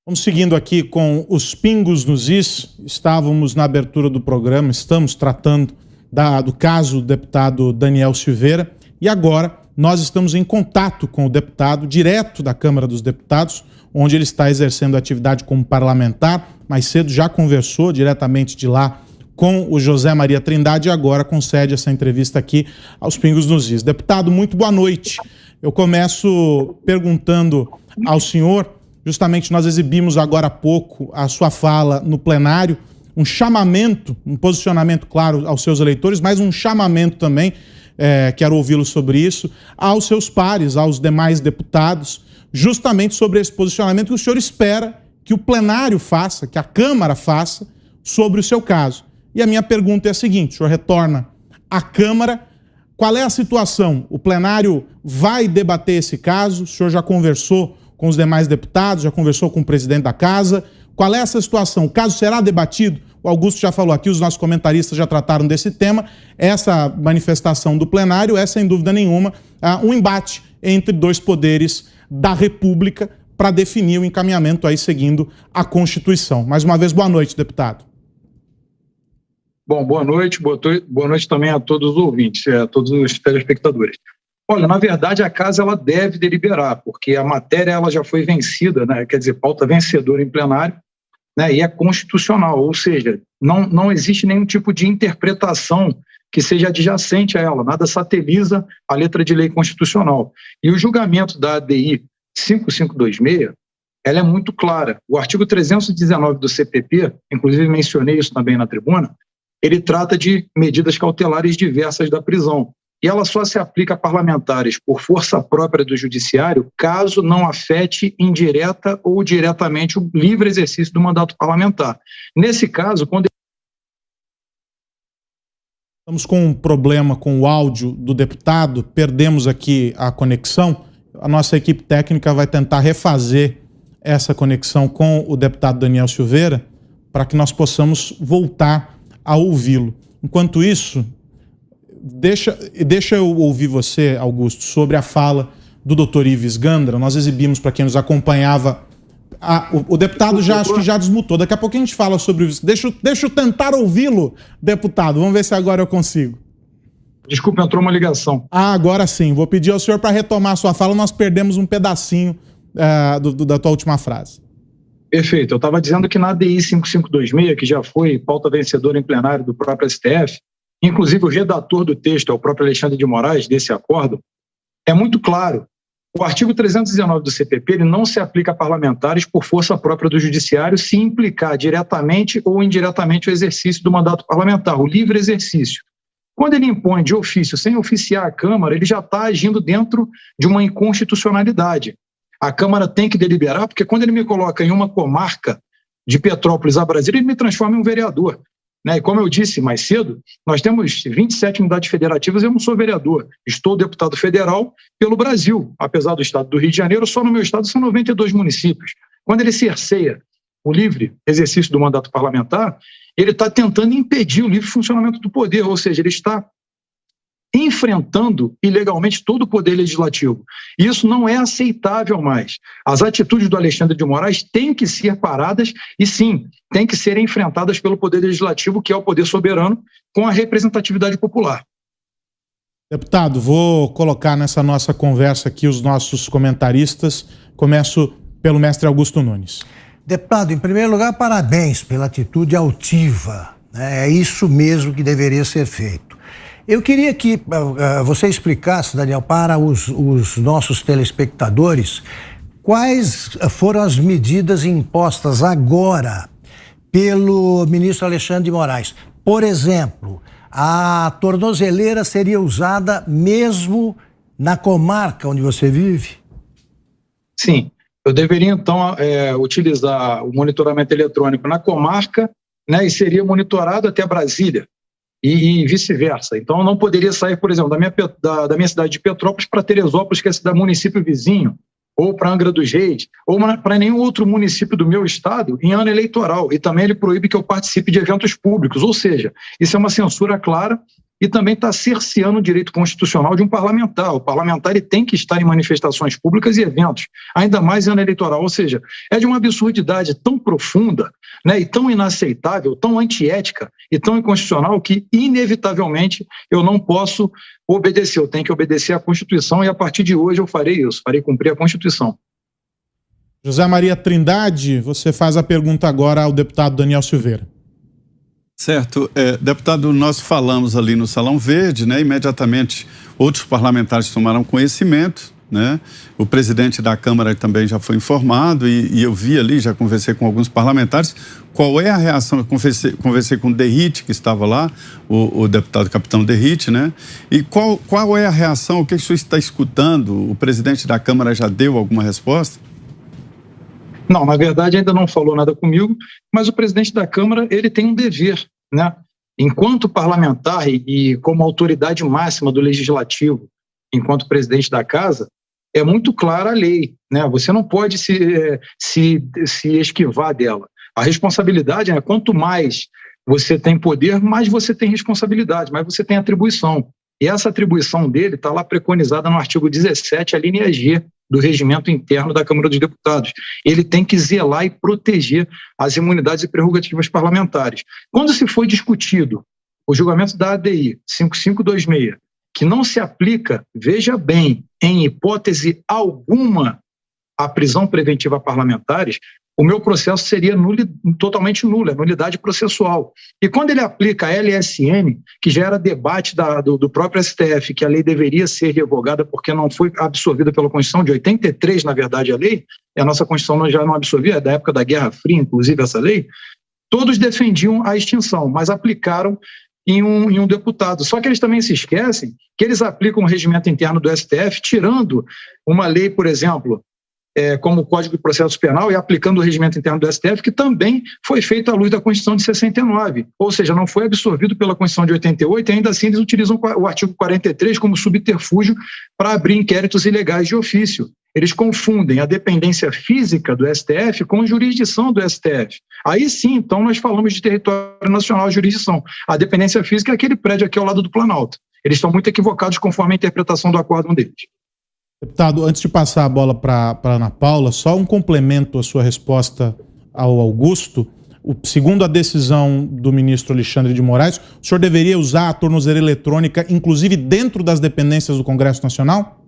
Vamos seguindo aqui com os pingos nos is. Estávamos na abertura do programa, estamos tratando do caso do deputado Daniel Silveira e agora nós estamos em contato com o deputado, direto da Câmara dos Deputados, onde ele está exercendo atividade como parlamentar. Mais cedo já conversou diretamente de lá com o José Maria Trindade e agora concede essa entrevista aqui aos pingos nos is. Deputado, muito boa noite. Eu começo perguntando ao senhor, justamente nós exibimos agora há pouco a sua fala no plenário, um chamamento, um posicionamento claro aos seus eleitores, mas um chamamento também, quero ouvi-lo sobre isso, aos seus pares, aos demais deputados, justamente sobre esse posicionamento que o senhor espera que o plenário faça, que a Câmara faça sobre o seu caso. E a minha pergunta é a seguinte: o senhor retorna à Câmara, qual é a situação? O plenário vai debater esse caso? O senhor já conversou com os demais deputados, já conversou com o presidente da casa? Qual é essa situação? O caso será debatido? O Augusto já falou aqui, os nossos comentaristas já trataram desse tema. Essa manifestação do plenário é, sem dúvida nenhuma, um embate entre dois poderes da República para definir o encaminhamento aí seguindo a Constituição. Mais uma vez, boa noite, deputado. Bom, boa noite também a todos os ouvintes, a todos os telespectadores. Olha, na verdade, a casa ela deve deliberar, porque a matéria ela já foi vencida, né? Quer dizer, pauta vencedora em plenário, né? E é constitucional, ou seja, não existe nenhum tipo de interpretação que seja adjacente a ela, nada sateliza a letra de lei constitucional. E o julgamento da ADI 5526, ela é muito clara. O artigo 319 do CPP, inclusive mencionei isso também na tribuna, ele trata de medidas cautelares diversas da prisão. E ela só se aplica a parlamentares por força própria do judiciário caso não afete indireta ou diretamente o livre exercício do mandato parlamentar. Nesse caso, quando... Estamos com um problema com o áudio do deputado, perdemos aqui a conexão. A nossa equipe técnica vai tentar refazer essa conexão com o deputado Daniel Silveira para que nós possamos voltar a ouvi-lo. Enquanto isso, deixa eu ouvir você, Augusto, sobre a fala do doutor Ives Gandra. Nós exibimos para quem nos acompanhava. O deputado acho que já desmutou. Daqui a pouco a gente fala sobre isso. Deixa eu tentar ouvi-lo, deputado. Vamos ver se agora eu consigo. Desculpa, entrou uma ligação. Agora sim. Vou pedir ao senhor para retomar a sua fala. Nós perdemos um pedacinho da tua última frase. Perfeito. Eu estava dizendo que na ADI 5526, que já foi pauta vencedora em plenário do próprio STF, inclusive o redator do texto é o próprio Alexandre de Moraes, desse acordo, é muito claro. O artigo 319 do CPP ele não se aplica a parlamentares por força própria do judiciário se implicar diretamente ou indiretamente o exercício do mandato parlamentar, o livre exercício. Quando ele impõe de ofício, sem oficiar a Câmara, ele já está agindo dentro de uma inconstitucionalidade. A Câmara tem que deliberar, porque quando ele me coloca em uma comarca de Petrópolis a Brasília, ele me transforma em um vereador. Né? E como eu disse mais cedo, nós temos 27 unidades federativas e eu não sou vereador. Estou deputado federal pelo Brasil. Apesar do estado do Rio de Janeiro, só no meu estado são 92 municípios. Quando ele cerceia o livre exercício do mandato parlamentar, ele está tentando impedir o livre funcionamento do poder, ou seja, ele está enfrentando ilegalmente todo o poder legislativo. Isso não é aceitável mais. As atitudes do Alexandre de Moraes têm que ser paradas e, sim, têm que ser enfrentadas pelo poder legislativo, que é o poder soberano, com a representatividade popular. Deputado, vou colocar nessa nossa conversa aqui os nossos comentaristas. Começo pelo mestre Augusto Nunes. Deputado, em primeiro lugar, parabéns pela atitude altiva. É isso mesmo que deveria ser feito. Eu queria que você explicasse, Daniel, para os nossos telespectadores quais foram as medidas impostas agora pelo ministro Alexandre de Moraes. Por exemplo, a tornozeleira seria usada mesmo na comarca onde você vive? Sim, eu deveria então utilizar o monitoramento eletrônico na comarca, né, e seria monitorado até Brasília. E vice-versa. Então, eu não poderia sair, por exemplo, da minha cidade de Petrópolis para Teresópolis, que é município vizinho, ou para Angra dos Reis, ou para nenhum outro município do meu estado em ano eleitoral. E também ele proíbe que eu participe de eventos públicos. Ou seja, isso é uma censura clara e também está cerceando o direito constitucional de um parlamentar. O parlamentar ele tem que estar em manifestações públicas e eventos, ainda mais em ano eleitoral. Ou seja, é de uma absurdidade tão profunda, né, e tão inaceitável, tão antiética e tão inconstitucional que, inevitavelmente, eu não posso obedecer. Eu tenho que obedecer à Constituição e, a partir de hoje, eu farei isso, farei cumprir a Constituição. José Maria Trindade, você faz a pergunta agora ao deputado Daniel Silveira. Certo. Deputado, nós falamos ali no Salão Verde, né? Imediatamente outros parlamentares tomaram conhecimento, né? O presidente da Câmara também já foi informado e eu vi ali, já conversei com alguns parlamentares. Qual é a reação? Eu conversei com o Derrite, que estava lá, o deputado capitão Derrite, né? E qual é a reação? O que o senhor está escutando? O presidente da Câmara já deu alguma resposta? Não, na verdade ainda não falou nada comigo, mas o presidente da Câmara ele tem um dever, né? Enquanto parlamentar e como autoridade máxima do Legislativo, enquanto presidente da Casa, é muito clara a lei, né? Você não pode se esquivar dela. A responsabilidade, né? Quanto mais você tem poder, mais você tem responsabilidade, mais você tem atribuição. E essa atribuição dele está lá preconizada no artigo 17, a linha G do regimento interno da Câmara dos Deputados. Ele tem que zelar e proteger as imunidades e prerrogativas parlamentares. Quando se foi discutido o julgamento da ADI 5526, que não se aplica, veja bem, em hipótese alguma, a prisão preventiva a parlamentares, o meu processo seria totalmente nulo, é nulidade processual. E quando ele aplica a LSN, que já era debate do próprio STF, que a lei deveria ser revogada porque não foi absorvida pela Constituição de 83, na verdade, a lei, e a nossa Constituição já não absorvia, é da época da Guerra Fria, inclusive, essa lei, todos defendiam a extinção, mas aplicaram em um deputado. Só que eles também se esquecem que eles aplicam o regimento interno do STF, tirando uma lei, por exemplo, como o Código de Processo Penal, e aplicando o regimento interno do STF, que também foi feito à luz da Constituição de 69, ou seja, não foi absorvido pela Constituição de 88, e ainda assim eles utilizam o artigo 43 como subterfúgio para abrir inquéritos ilegais de ofício. Eles confundem a dependência física do STF com a jurisdição do STF. Aí sim, então, nós falamos de território nacional de jurisdição. A dependência física é aquele prédio aqui ao lado do Planalto. Eles estão muito equivocados conforme a interpretação do acórdão deles. Deputado, antes de passar a bola para a Ana Paula, só um complemento à sua resposta ao Augusto. Segundo a decisão do ministro Alexandre de Moraes, o senhor deveria usar a tornozeleira eletrônica, inclusive dentro das dependências do Congresso Nacional?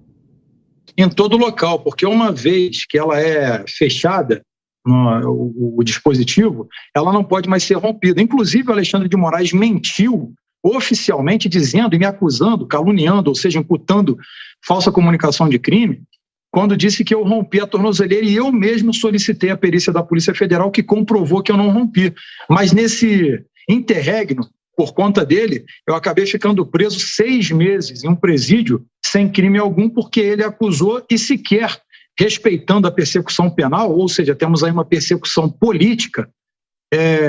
Em todo local, porque uma vez que ela é fechada, o dispositivo, ela não pode mais ser rompida. Inclusive, o Alexandre de Moraes mentiu oficialmente dizendo e me acusando, caluniando, ou seja, imputando falsa comunicação de crime, quando disse que eu rompi a tornozeleira e eu mesmo solicitei a perícia da Polícia Federal que comprovou que eu não rompi. Mas nesse interregno, por conta dele, eu acabei ficando preso 6 meses em um presídio sem crime algum, porque ele acusou e sequer respeitando a persecução penal, ou seja, temos aí uma persecução política,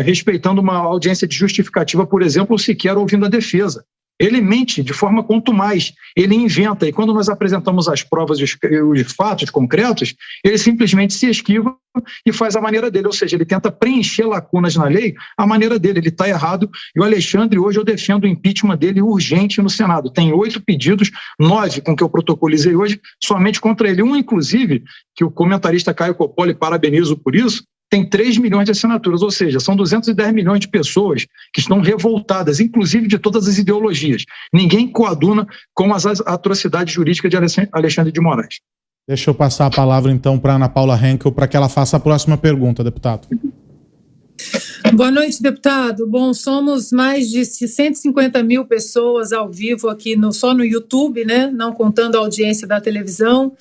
respeitando uma audiência de justificativa, por exemplo, ou sequer ouvindo a defesa. Ele mente de forma contumaz, ele inventa, e quando nós apresentamos as provas e os fatos concretos, ele simplesmente se esquiva e faz a maneira dele, ou seja, ele tenta preencher lacunas na lei à maneira dele, ele está errado, e o Alexandre, hoje eu defendo o impeachment dele urgente no Senado, tem 8 pedidos, 9 com que eu protocolizei hoje, somente contra ele, um inclusive, que o comentarista Caio Coppola, parabenizo por isso, tem 3 milhões de assinaturas, ou seja, são 210 milhões de pessoas que estão revoltadas, inclusive de todas as ideologias. Ninguém coaduna com as atrocidades jurídicas de Alexandre de Moraes. Deixa eu passar a palavra, então, para a Ana Paula Henkel, para que ela faça a próxima pergunta, deputado. Boa noite, deputado. Bom, somos mais de 150 mil pessoas ao vivo aqui só no YouTube, né? Não contando a audiência da televisão.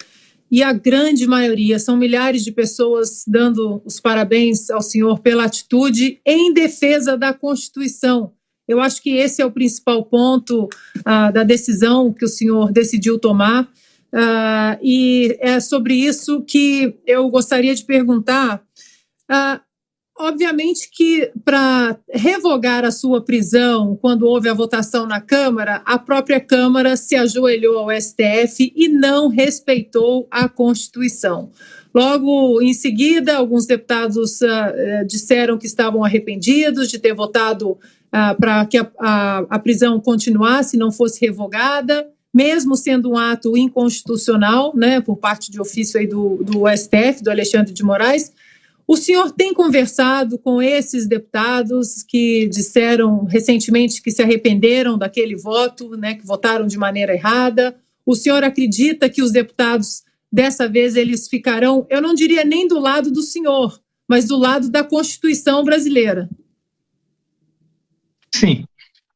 E a grande maioria, são milhares de pessoas dando os parabéns ao senhor pela atitude em defesa da Constituição. Eu acho que esse é o principal ponto da decisão que o senhor decidiu tomar. E é sobre isso que eu gostaria de perguntar. Obviamente que para revogar a sua prisão, quando houve a votação na Câmara, a própria Câmara se ajoelhou ao STF e não respeitou a Constituição. Logo em seguida, alguns deputados disseram que estavam arrependidos de ter votado para que a prisão continuasse, não fosse revogada, mesmo sendo um ato inconstitucional, né, por parte de ofício aí do STF, do Alexandre de Moraes. O senhor tem conversado com esses deputados que disseram recentemente que se arrependeram daquele voto, né, que votaram de maneira errada? O senhor acredita que os deputados, dessa vez, eles ficarão, eu não diria nem do lado do senhor, mas do lado da Constituição brasileira? Sim.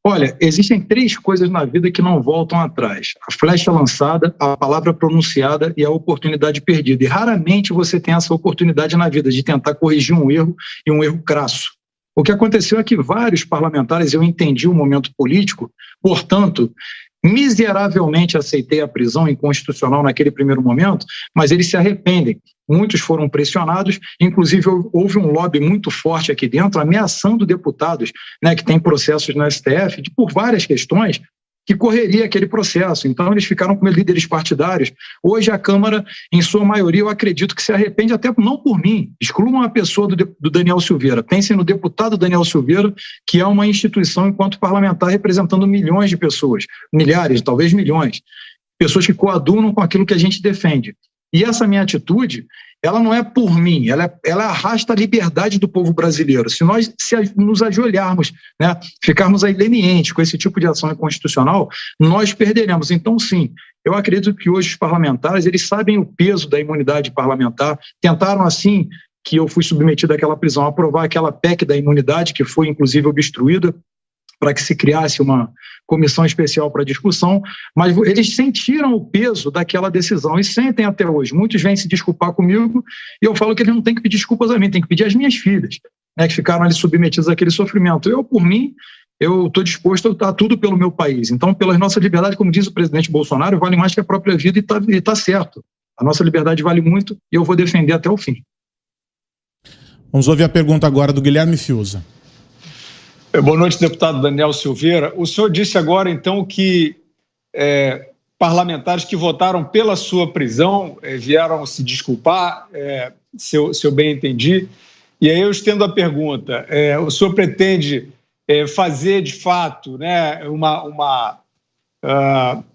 Olha, existem 3 coisas na vida que não voltam atrás: a flecha lançada, a palavra pronunciada e a oportunidade perdida. E raramente você tem essa oportunidade na vida de tentar corrigir um erro, e um erro crasso. O que aconteceu é que vários parlamentares, eu entendi o momento político, portanto, miseravelmente aceitei a prisão inconstitucional naquele primeiro momento, mas eles se arrependem. Muitos foram pressionados, inclusive houve um lobby muito forte aqui dentro, ameaçando deputados, né, que têm processos no STF, por várias questões, que correria aquele processo. Então, eles ficaram como líderes partidários. Hoje, a Câmara, em sua maioria, eu acredito que se arrepende, até não por mim. Excluam a pessoa do Daniel Silveira. Pensem no deputado Daniel Silveira, que é uma instituição, enquanto parlamentar, representando milhões de pessoas, milhares, talvez milhões. Pessoas que coadunam com aquilo que a gente defende. E essa minha atitude, ela não é por mim, ela arrasta a liberdade do povo brasileiro. Se nós nos ajoelharmos, né, ficarmos aí lenientes com esse tipo de ação inconstitucional, nós perderemos. Então, sim, eu acredito que hoje os parlamentares, eles sabem o peso da imunidade parlamentar, tentaram, assim que eu fui submetido àquela prisão, aprovar aquela PEC da imunidade, que foi, inclusive, obstruída, para que se criasse uma comissão especial para discussão, mas eles sentiram o peso daquela decisão e sentem até hoje. Muitos vêm se desculpar comigo e eu falo que eles não têm que pedir desculpas a mim, têm que pedir às minhas filhas, né, que ficaram ali submetidas àquele sofrimento. Eu, por mim, eu estou disposto a lutar tudo pelo meu país. Então, pela nossa liberdade, como diz o presidente Bolsonaro, vale mais que a própria vida e está certo. A nossa liberdade vale muito e eu vou defender até o fim. Vamos ouvir a pergunta agora do Guilherme Fiuza. Boa noite, deputado Daniel Silveira. O senhor disse agora, então, que parlamentares que votaram pela sua prisão vieram se desculpar, se eu bem entendi. E aí eu estendo a pergunta: o senhor pretende fazer, de fato, né,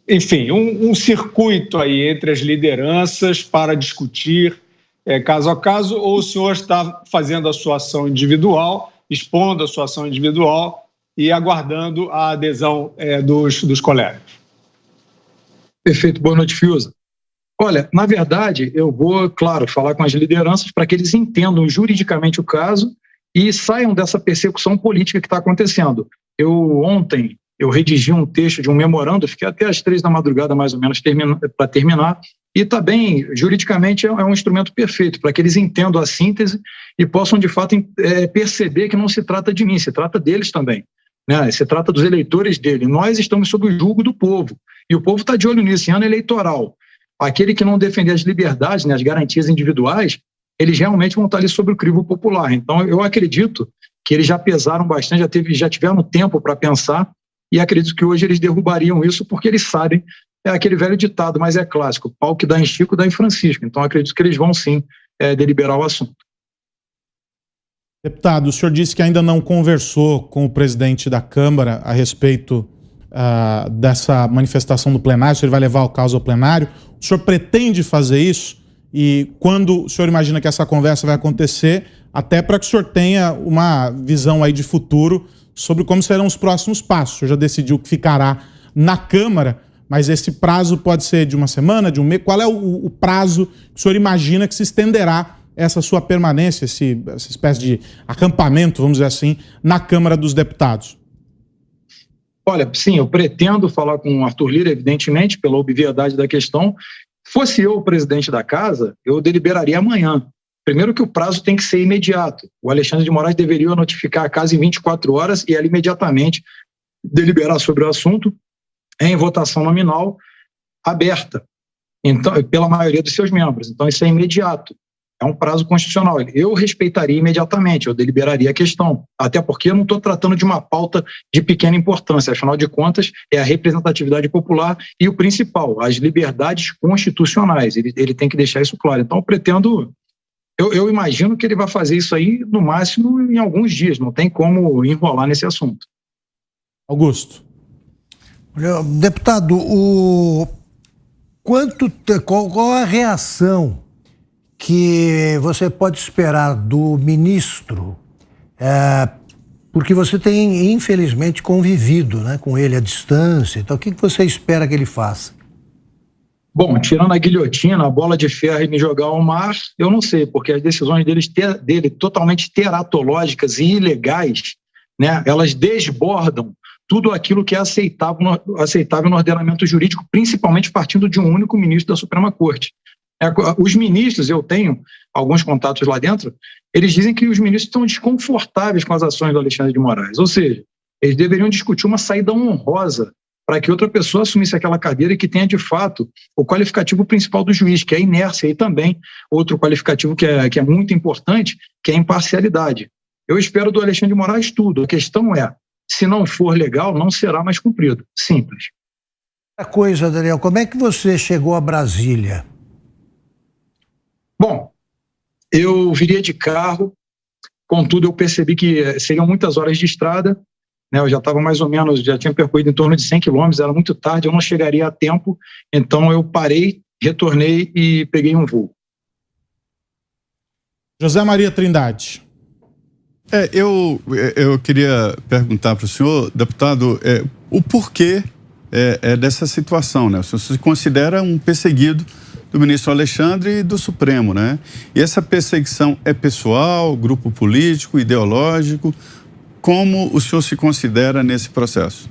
enfim, um circuito aí entre as lideranças para discutir caso a caso, ou o senhor está fazendo a sua ação individual, expondo a sua ação individual e aguardando a adesão dos colegas? Perfeito, boa noite, Fiuza. Olha, na verdade, eu vou, claro, falar com as lideranças para que eles entendam juridicamente o caso e saiam dessa persecução política que está acontecendo. Ontem, eu redigi um texto de um memorando, fiquei até às 3 da madrugada, mais ou menos, para terminar, e está bem, juridicamente é um instrumento perfeito para que eles entendam a síntese e possam, de fato, perceber que não se trata de mim, se trata deles também, né? Se trata dos eleitores dele. Nós estamos sob o julgo do povo, e o povo está de olho nisso. Em ano eleitoral, aquele que não defender as liberdades, né, as garantias individuais, eles realmente vão estar ali sob o crivo popular. Então, eu acredito que eles já pesaram bastante, já tiveram tempo para pensar, e acredito que hoje eles derrubariam isso porque eles sabem, é aquele velho ditado, mas é clássico: pau que dá em Chico, dá em Francisco. Então, acredito que eles vão, sim, deliberar o assunto. Deputado, o senhor disse que ainda não conversou com o presidente da Câmara a respeito dessa manifestação do plenário, o senhor vai levar o caso ao plenário. O senhor pretende fazer isso? E quando o senhor imagina que essa conversa vai acontecer, até para que o senhor tenha uma visão aí de futuro sobre como serão os próximos passos? O senhor já decidiu que ficará na Câmara, mas esse prazo pode ser de uma semana, de um mês? Qual é o prazo que o senhor imagina que se estenderá essa sua permanência, essa espécie de acampamento, vamos dizer assim, na Câmara dos Deputados? Olha, sim, eu pretendo falar com o Arthur Lira, evidentemente, pela obviedade da questão. Fosse eu o presidente da casa, eu deliberaria amanhã. Primeiro que o prazo tem que ser imediato. O Alexandre de Moraes deveria notificar a casa em 24 horas e ela imediatamente deliberar sobre o assunto em votação nominal aberta, então, pela maioria dos seus membros. Então, isso é imediato. É um prazo constitucional. Eu respeitaria imediatamente, eu deliberaria a questão. Até porque eu não estou tratando de uma pauta de pequena importância. Afinal de contas, é a representatividade popular e o principal, as liberdades constitucionais. Ele tem que deixar isso claro. Então, eu pretendo... Eu imagino que ele vai fazer isso aí, no máximo, em alguns dias. Não tem como enrolar nesse assunto. Augusto. Deputado, qual a reação que você pode esperar do ministro, porque você tem, infelizmente, convivido, né, com ele à distância, então o que você espera que ele faça? Bom, tirando a guilhotina, a bola de ferro e me jogar ao mar, eu não sei, porque as decisões dele totalmente teratológicas e ilegais, né, elas desbordam tudo aquilo que é aceitável no ordenamento jurídico, principalmente partindo de um único ministro da Suprema Corte. Os ministros, eu tenho alguns contatos lá dentro, eles dizem que os ministros estão desconfortáveis com as ações do Alexandre de Moraes, ou seja, eles deveriam discutir uma saída honrosa para que outra pessoa assumisse aquela cadeira e que tenha, de fato, o qualificativo principal do juiz, que é a inércia, e também outro qualificativo que é muito importante, que é a imparcialidade. Eu espero do Alexandre de Moraes tudo. A questão é, se não for legal, não será mais cumprido. Simples. Outra coisa, Daniel, como é que você chegou a Brasília? Bom, eu viria de carro, contudo eu percebi que seriam muitas horas de estrada, né? Eu já estava mais ou menos, já tinha percorrido em torno de 100 quilômetros, era muito tarde, eu não chegaria a tempo, então eu parei, retornei e peguei um voo. José Maria Trindade. Eu queria perguntar para o senhor, deputado, o porquê dessa situação, né? O senhor se considera um perseguido do ministro Alexandre e do Supremo, né? E essa perseguição é pessoal, grupo político, ideológico? Como o senhor se considera nesse processo?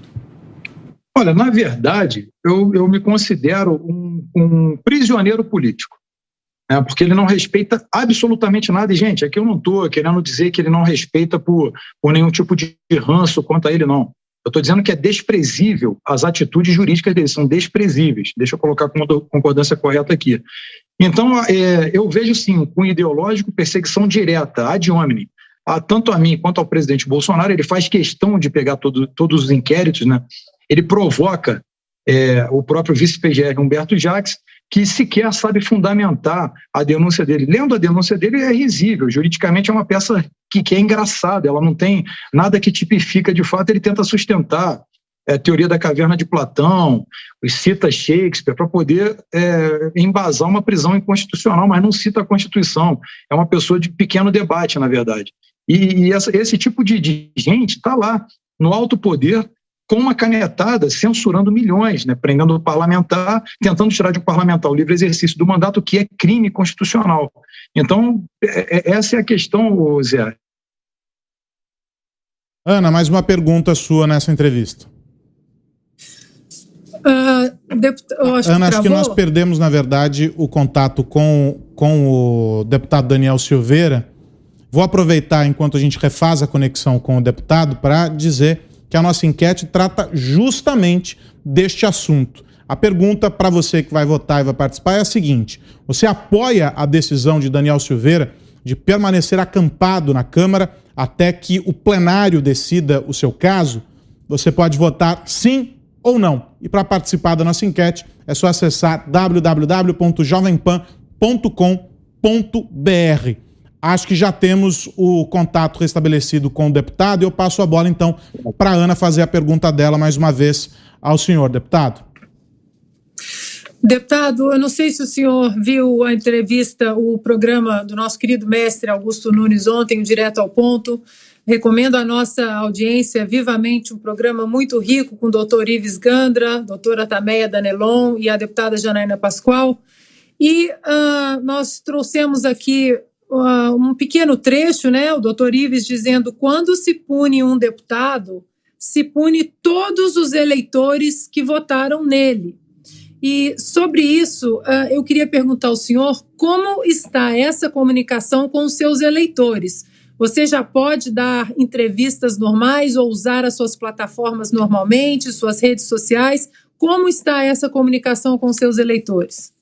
Olha, na verdade, eu me considero um prisioneiro político, né? Porque ele não respeita absolutamente nada. E, gente, aqui eu não estou querendo dizer que ele não respeita por nenhum tipo de ranço contra ele, não. Eu estou dizendo que é desprezível, as atitudes jurídicas dele são desprezíveis. Deixa eu colocar com uma concordância correta aqui. Então, eu vejo, sim, com ideológico, perseguição direta, ad hominem. Tanto a mim quanto ao presidente Bolsonaro, ele faz questão de pegar todos os inquéritos, né? Ele provoca o próprio vice-PGR Humberto Jacques, que sequer sabe fundamentar a denúncia dele. Lendo a denúncia dele é risível, juridicamente é uma peça que é engraçada, ela não tem nada que tipifica de fato, ele tenta sustentar a teoria da caverna de Platão, cita Shakespeare para poder embasar uma prisão inconstitucional, mas não cita a Constituição, é uma pessoa de pequeno debate, na verdade. E esse tipo de gente está lá, no alto poder, com uma canetada, censurando milhões, né, prendendo o parlamentar, tentando tirar de um parlamentar o livre exercício do mandato, que é crime constitucional. Então, essa é a questão, Zé. Ana, mais uma pergunta sua nessa entrevista. Ana, acho que nós perdemos, na verdade, o contato com o deputado Daniel Silveira. Vou aproveitar, enquanto a gente refaz a conexão com o deputado, para dizer que a nossa enquete trata justamente deste assunto. A pergunta para você que vai votar e vai participar é a seguinte: você apoia a decisão de Daniel Silveira de permanecer acampado na Câmara até que o plenário decida o seu caso? Você pode votar sim ou não. E para participar da nossa enquete é só acessar www.jovempan.com.br. Acho que já temos o contato restabelecido com o deputado e eu passo a bola, então, para a Ana fazer a pergunta dela mais uma vez ao senhor, deputado. Deputado, eu não sei se o senhor viu a entrevista, o programa do nosso querido mestre Augusto Nunes ontem, o Direto ao Ponto. Recomendo à nossa audiência vivamente um programa muito rico com o doutor Ives Gandra, doutora Tameia Danelon e a deputada Janaína Pascoal. E nós trouxemos aqui um pequeno trecho, né? O doutor Ives dizendo: quando se pune um deputado, se pune todos os eleitores que votaram nele. E sobre isso, eu queria perguntar ao senhor como está essa comunicação com os seus eleitores. Você já pode dar entrevistas normais ou usar as suas plataformas normalmente, suas redes sociais? Como está essa comunicação com os seus eleitores?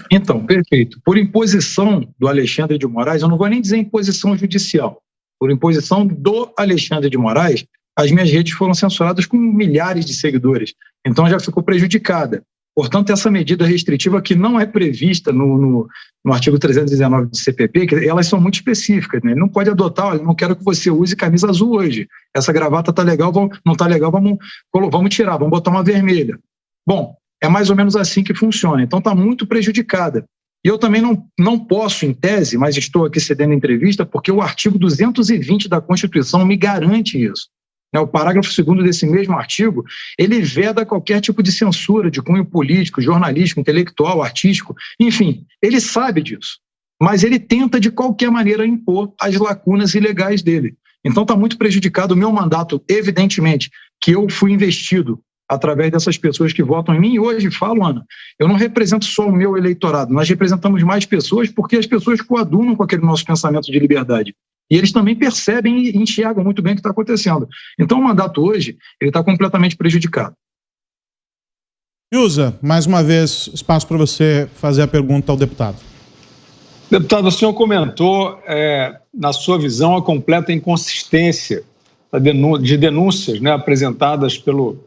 Então, perfeito. Por imposição do Alexandre de Moraes, eu não vou nem dizer imposição judicial, por imposição do Alexandre de Moraes, as minhas redes foram censuradas com milhares de seguidores. Então já ficou prejudicada. Portanto, essa medida restritiva que não é prevista no artigo 319 do CPP, que elas são muito específicas, né? Ele não pode adotar, olha, não quero que você use camisa azul hoje, essa gravata tá legal, não tá legal, vamos tirar, vamos botar uma vermelha. Bom, é mais ou menos assim que funciona, então está muito prejudicada. E eu também não posso, em tese, mas estou aqui cedendo entrevista, porque o artigo 220 da Constituição me garante isso. O parágrafo 2º desse mesmo artigo, ele veda qualquer tipo de censura de cunho político, jornalístico, intelectual, artístico, enfim, ele sabe disso, mas ele tenta de qualquer maneira impor as lacunas ilegais dele. Então está muito prejudicado o meu mandato, evidentemente, que eu fui investido através dessas pessoas que votam em mim, e hoje falo, Ana, eu não represento só o meu eleitorado, nós representamos mais pessoas porque as pessoas coadunam com aquele nosso pensamento de liberdade. E eles também percebem e enxergam muito bem o que está acontecendo. Então, o mandato hoje, ele está completamente prejudicado. Fiuza, mais uma vez, espaço para você fazer a pergunta ao deputado. Deputado, o senhor comentou, na sua visão, a completa inconsistência de denúncias, né, apresentadas pelo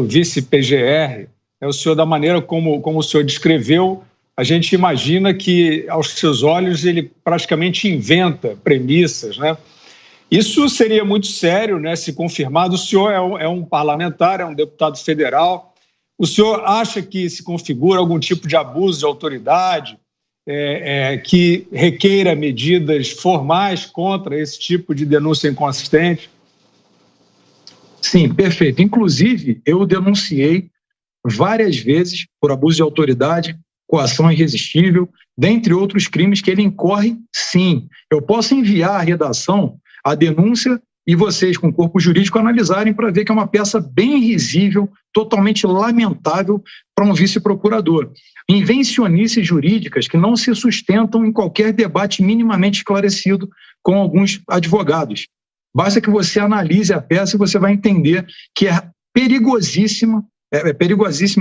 vice-PGR. O senhor, da maneira como o senhor descreveu, a gente imagina que, aos seus olhos, ele praticamente inventa premissas, né? Isso seria muito sério, né, se confirmado. O senhor é um parlamentar, é um deputado federal. O senhor acha que se configura algum tipo de abuso de autoridade que requeira medidas formais contra esse tipo de denúncia inconsistente? Sim, perfeito. Inclusive, eu denunciei várias vezes por abuso de autoridade, coação irresistível, dentre outros crimes que ele incorre, sim. Eu posso enviar à redação a denúncia e vocês, com o corpo jurídico, analisarem para ver que é uma peça bem risível, totalmente lamentável para um vice-procurador. Invencionices jurídicas que não se sustentam em qualquer debate minimamente esclarecido com alguns advogados. Basta que você analise a peça e você vai entender que é perigosíssima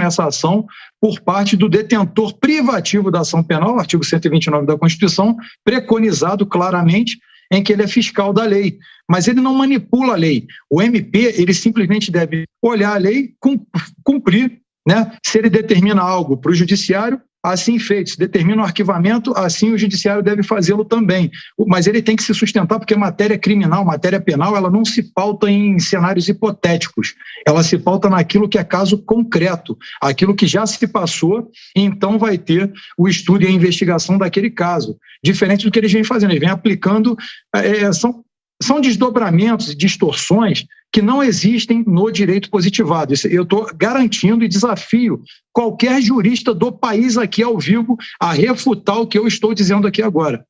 essa ação por parte do detentor privativo da ação penal, artigo 129 da Constituição, preconizado claramente em que ele é fiscal da lei. Mas ele não manipula a lei. O MP, ele simplesmente deve olhar a lei, cumprir, né? Se ele determina algo para o judiciário, assim feito. Se determina o arquivamento, assim o judiciário deve fazê-lo também. Mas ele tem que se sustentar, porque matéria criminal, matéria penal, ela não se pauta em cenários hipotéticos. Ela se pauta naquilo que é caso concreto, aquilo que já se passou, e então vai ter o estudo e a investigação daquele caso. Diferente do que eles vêm fazendo, eles vêm aplicando, são desdobramentos e distorções que não existem no direito positivado. Eu estou garantindo e desafio qualquer jurista do país aqui ao vivo a refutar o que eu estou dizendo aqui agora.